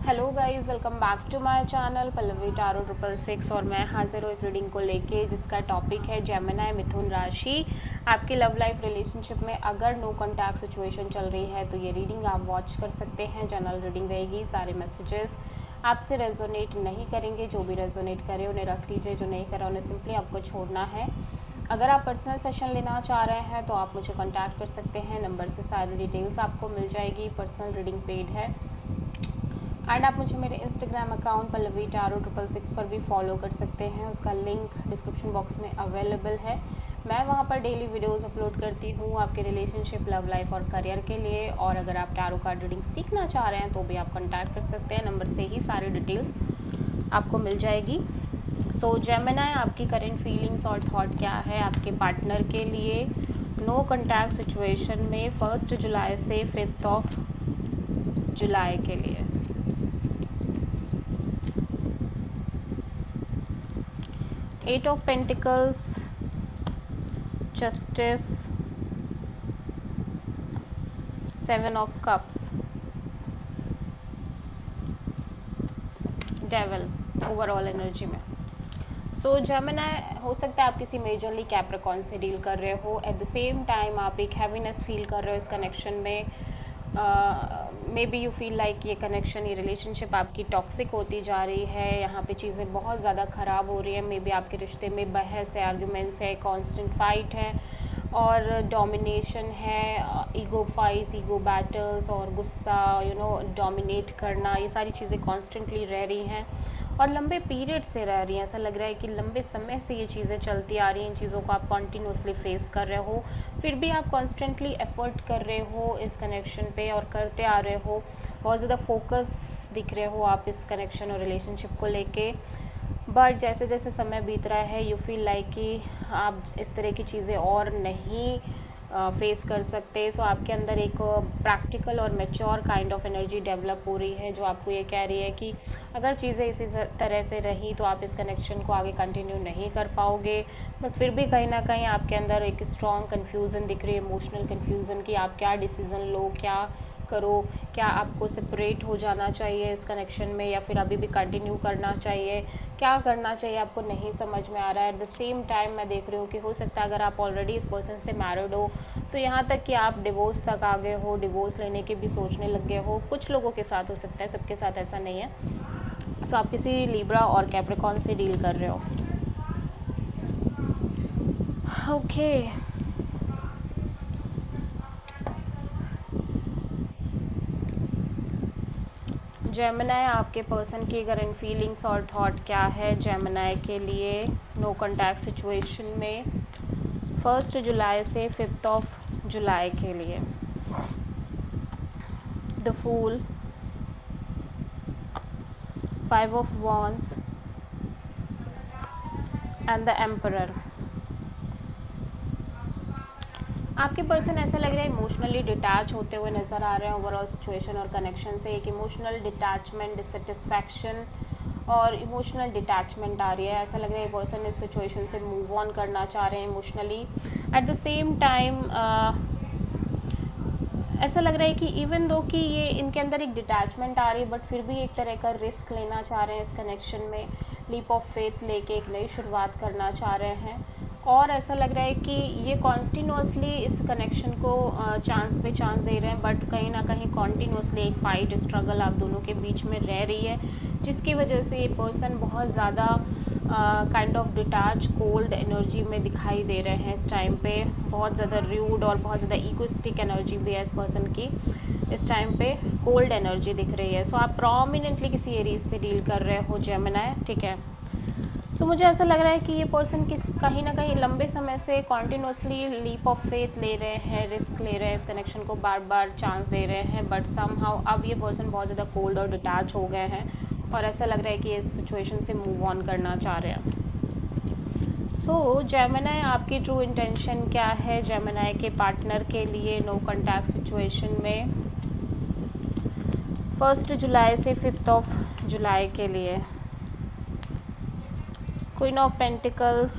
Hello guys, welcome back to my channel Pallavi tarot 666 और मैं हाजिर हूँ एक रीडिंग को लेके जिसका टॉपिक है जेमिनी मिथुन राशि। आपकी लव लाइफ रिलेशनशिप में अगर नो कॉन्टैक्ट सिचुएशन चल रही है तो ये रीडिंग आप वॉच कर सकते हैं। जनरल रीडिंग रहेगी, सारे मैसेजेस आपसे रेजोनेट नहीं करेंगे। जो भी रेजोनेट करे उन्हें रख लीजिए, जो नहीं करा उन्हें सिंपली आपको छोड़ना है। अगर आप पर्सनल सेशन लेना चाह रहे हैं तो आप मुझे कॉन्टैक्ट कर सकते हैं, नंबर से सारी डिटेल्स आपको मिल जाएगी। पर्सनल रीडिंग पेड है एंड आप मुझे मेरे इंस्टाग्राम अकाउंट पल्लवी टारो 666 पर भी फॉलो कर सकते हैं। उसका लिंक डिस्क्रिप्शन बॉक्स में अवेलेबल है। मैं वहाँ पर डेली वीडियोस अपलोड करती हूँ आपके रिलेशनशिप, लव लाइफ और करियर के लिए। और अगर आप टारो कार्ड रीडिंग सीखना चाह रहे हैं तो भी आप कॉन्टैक्ट कर सकते हैं, नंबर से ही सारी डिटेल्स आपको मिल जाएगी। सो जेमिनी, आपकी करेंट फीलिंग्स और थॉट क्या है आपके पार्टनर के लिए नो कॉन्टैक्ट सिचुएशन में 1 जुलाई से 5 जुलाई के लिए। Eight of pentacles, justice, 7 of cups, devil overall energy में। सो जेमिनी, हो सकता है आप किसी मेजरली कैप्रिकॉर्न से डील कर रहे हो। एट द सेम टाइम आप एक हैवीनेस फील कर रहे हो इस कनेक्शन में। May be you feel like ये कनेक्शन, ये रिलेशनशिप आपकी टॉक्सिक होती जा रही है। यहाँ पे चीज़ें बहुत ज़्यादा ख़राब हो रही है। मे बी आपके रिश्ते में बहस है, आर्ग्यूमेंट्स है, कांस्टेंट फाइट है और डोमिनेशन है, ईगो फाइट्स, ईगो बैटल्स और गुस्सा, डोमिनेट करना, ये सारी चीज़ें कॉन्स्टेंटली रह रही हैं और लंबे पीरियड से रह रही हैं। ऐसा लग रहा है कि लंबे समय से ये चीज़ें चलती आ रही हैं। इन चीज़ों को आप कॉन्टीन्यूसली फेस कर रहे हो, फिर भी आप कॉन्स्टेंटली एफर्ट कर रहे हो इस कनेक्शन पे और करते आ रहे हो। बहुत ज़्यादा फोकस दिख रहे हो आप इस कनेक्शन और रिलेशनशिप को लेके। बट जैसे जैसे समय बीत रहा है यू फील लाइक कि आप इस तरह की चीज़ें और नहीं फेस कर सकते। सो आपके अंदर एक प्रैक्टिकल और mature kind of energy develop हो रही है जो आपको ये कह रही है कि अगर चीज़ें इसी तरह से रही तो आप इस कनेक्शन को आगे कंटिन्यू नहीं कर पाओगे। बट फिर भी कहीं ना कहीं आपके अंदर एक स्ट्रॉन्ग कन्फ्यूज़न दिख रही है, इमोशनल कन्फ्यूज़न कि आप क्या डिसीज़न लो, क्या करो। क्या आपको सेपरेट हो जाना चाहिए इस कनेक्शन में या फिर अभी भी कंटिन्यू करना चाहिए, क्या करना चाहिए आपको नहीं समझ में आ रहा है। एट द सेम टाइम मैं देख रही हूँ कि हो सकता है अगर आप ऑलरेडी इस पर्सन से मैरिड हो तो यहाँ तक कि आप डिवोर्स तक आ गए हो, डिवोर्स लेने की भी सोचने लग गए हो। कुछ लोगों के साथ हो सकता है, सबके साथ ऐसा नहीं है। सो आप किसी लिब्रा और कैप्रिकॉर्न से डील कर रहे हो। ओके, जेमिनी, आपके पर्सन की करंट फीलिंग्स और थॉट क्या है जेमिनी के लिए नो कॉन्टैक्ट सिचुएशन में 1 जुलाई से 5 जुलाई के लिए। The fool, 5 of wands and the emperor. आपके पर्सन ऐसा लग रहा है इमोशनली डिटैच होते हुए नज़र आ रहे हैं ओवरऑल सिचुएशन और कनेक्शन से। एक इमोशनल डिटैचमेंट, डिससेटिस्फैक्शन और इमोशनल डिटैचमेंट आ रही है। ऐसा लग रहा है ये पर्सन इस सिचुएशन से मूव ऑन करना चाह रहे हैं emotionally. At the same time ऐसा लग रहा है कि इवन दो कि ये इनके अंदर एक डिटैचमेंट आ रही है बट फिर भी एक तरह का रिस्क लेना चाह रहे हैं इस कनेक्शन में। लीप ऑफ फेथ लेके एक नई शुरुआत करना चाह रहे हैं और ऐसा लग रहा है कि ये कॉन्टीन्यूसली इस कनेक्शन को चांस पे चांस दे रहे हैं बट कहीं ना कहीं कॉन्टीन्यूसली एक फ़ाइट, स्ट्रगल आप दोनों के बीच में रह रही है जिसकी वजह से ये पर्सन बहुत ज़्यादा kind of detach, cold energy में दिखाई दे रहे हैं इस टाइम पे। बहुत ज़्यादा र्यूड और बहुत ज़्यादा इगोइस्टिक एनर्जी भी है इस पर्सन की इस टाइम पे, कोल्ड एनर्जी दिख रही है। सो आप प्रोमिनेंटली किसी एरीज से डील कर रहे हो जेमिनी, ठीक है। सो मुझे ऐसा लग रहा है कि ये पर्सन कहीं ना कहीं लंबे समय से कॉन्टीन्यूसली लीप ऑफ फेथ ले रहे हैं, रिस्क ले रहे हैं, इस कनेक्शन को बार बार चांस दे रहे हैं बट समहाउ अब ये पर्सन बहुत ज़्यादा कोल्ड और डिटैच हो गए हैं और ऐसा लग रहा है कि इस सिचुएशन से मूव ऑन करना चाह रहे हैं। सो जेमिनी, आपकी ट्रू इंटेंशन क्या है जेमिनी के पार्टनर के लिए नो कॉन्टैक्ट सिचुएशन में 1 जुलाई से 5 जुलाई के लिए। Queen of pentacles,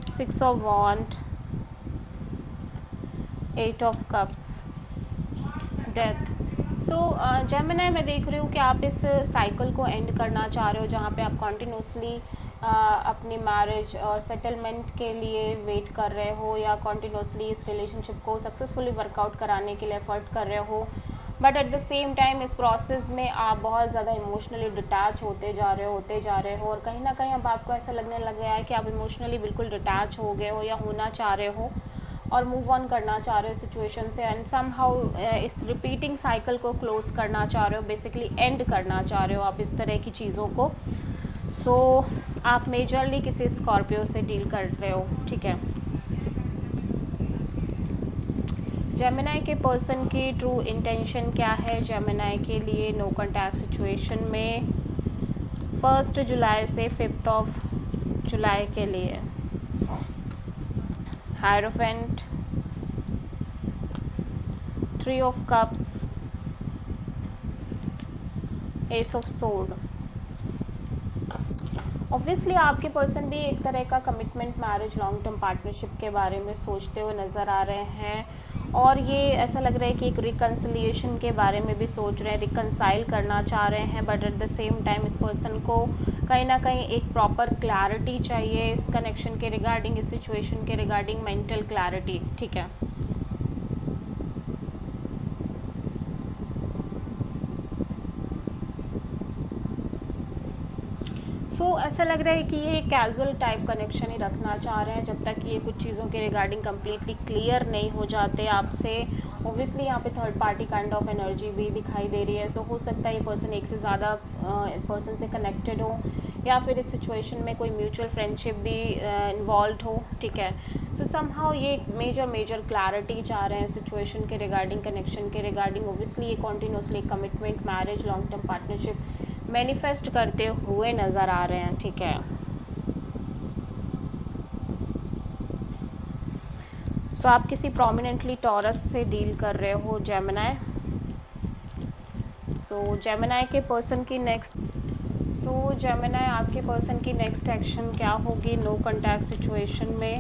6 of wand, 8 of cups, death, Gemini मैं देख रही हूँ कि आप इस साइकिल को एंड करना चाह रहे हो जहाँ पे आप कॉन्टिन्यूसली अपनी मैरिज और सेटलमेंट के लिए वेट कर रहे हो, या कॉन्टिन्यूसली इस रिलेशनशिप को सक्सेसफुली वर्कआउट कराने के लिए एफर्ट कर रहे हो, but at the same time इस प्रोसेस में आप बहुत ज़्यादा इमोशनली डिटैच होते जा रहे हो और कहीं ना कहीं अब आपको ऐसा लगने लग गया है कि आप इमोशनली बिल्कुल डिटैच हो गए हो या होना चाह रहे हो और मूव ऑन करना चाह रहे हो सिचुएशन से, एंड सम हाउ इस रिपीटिंग साइकिल को क्लोज करना चाह रहे हो, बेसिकली एंड करना चाह रहे हो आप इस तरह की चीज़ों को। आप मेजरली किसी स्कॉर्पियो से डील कर रहे हो, ठीक है। जेमिनी के पर्सन की ट्रू इंटेंशन क्या है जेमिनी के लिए नो कॉन्टैक्ट सिचुएशन में 1 जुलाई से 5 जुलाई के लिए? Hierophant, 3 of cups, S of sword. Obviously आपके पर्सन भी एक तरह का commitment, marriage, long term partnership के बारे में सोचते हुए नज़र आ रहे हैं और ये ऐसा लग रहा है कि एक रिकन्सिलिएशन के बारे में भी सोच रहे हैं, रिकन्साइल करना चाह रहे हैं, but at the same time इस पर्सन को कहीं ना कहीं एक प्रॉपर क्लैरिटी चाहिए इस कनेक्शन के रिगार्डिंग, इस सिचुएशन के रिगार्डिंग, मेंटल क्लैरिटी, ठीक है। ऐसा लग रहा है कि ये कैजुअल टाइप कनेक्शन ही रखना चाह रहे हैं जब तक ये कुछ चीज़ों के रिगार्डिंग कम्प्लीटली क्लियर नहीं हो जाते आपसे। ऑब्वियसली यहाँ पे third party kind of energy भी दिखाई दे रही है, हो सकता है ये पर्सन एक से ज़्यादा पर्सन से कनेक्टेड हो या फिर इस सिचुएशन में कोई म्यूचुअल फ्रेंडशिप भी इन्वॉल्व हो, ठीक है। समहाउ ये मेजर क्लैरिटी चाह रहे हैं सिचुएशन के रिगार्डिंग, कनेक्शन के रिगार्डिंग। ऑब्वियसली ये continuously commitment, marriage, long term partnership manifest करते हुए नज़र आ रहे हैं, ठीक है। आप किसी प्रोमिनेंटली टॉरस से डील कर रहे हो जेमिनी। जेमिनी के पर्सन की जेमिनी आपके पर्सन की नेक्स्ट एक्शन क्या होगी नो कॉन्टैक्ट सिचुएशन में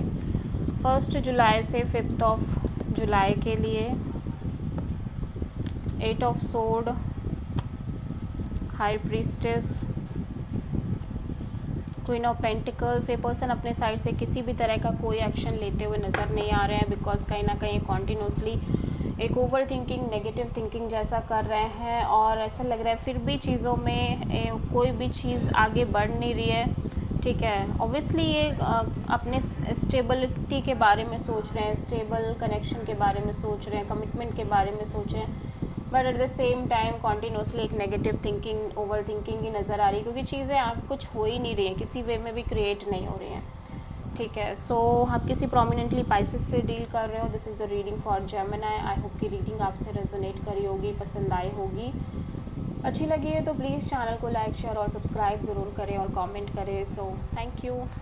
1 जुलाई से 5 जुलाई के लिए? 8 of sword, high priestess, queen of pentacles. ये पर्सन अपने साइड से किसी भी तरह का कोई एक्शन लेते हुए नज़र नहीं आ रहे हैं, बिकॉज कहीं ना कहीं कॉन्टिन्यूसली एक ओवर थिंकिंग, नेगेटिव थिंकिंग जैसा कर रहे हैं और ऐसा लग रहा है फिर भी चीज़ों में कोई भी चीज़ आगे बढ़ नहीं रही है, ठीक है। ऑब्वियसली ये अपने स्टेबिलिटी के बारे में सोच रहे हैं, स्टेबल कनेक्शन के बारे में सोच रहे हैं, कमिटमेंट के बारे में सोच रहे हैं, but at the same time continuously एक नेगेटिव थिंकिंग, ओवर थिंकिंग ही नज़र आ रही है, क्योंकि चीज़ें कुछ हो ही नहीं रही हैं, किसी वे में भी क्रिएट नहीं हो रही हैं, ठीक है। आप किसी प्रोमिनेंटली पाइसेस से डील कर रहे हो। This is the reading for Gemini. I hope कि रीडिंग आपसे रेजोनेट करी होगी, पसंद आई होगी। अच्छी लगी है तो प्लीज़ चैनल को लाइक, शेयर और सब्सक्राइब ज़रूर करें और कमेंट करें। Thank you.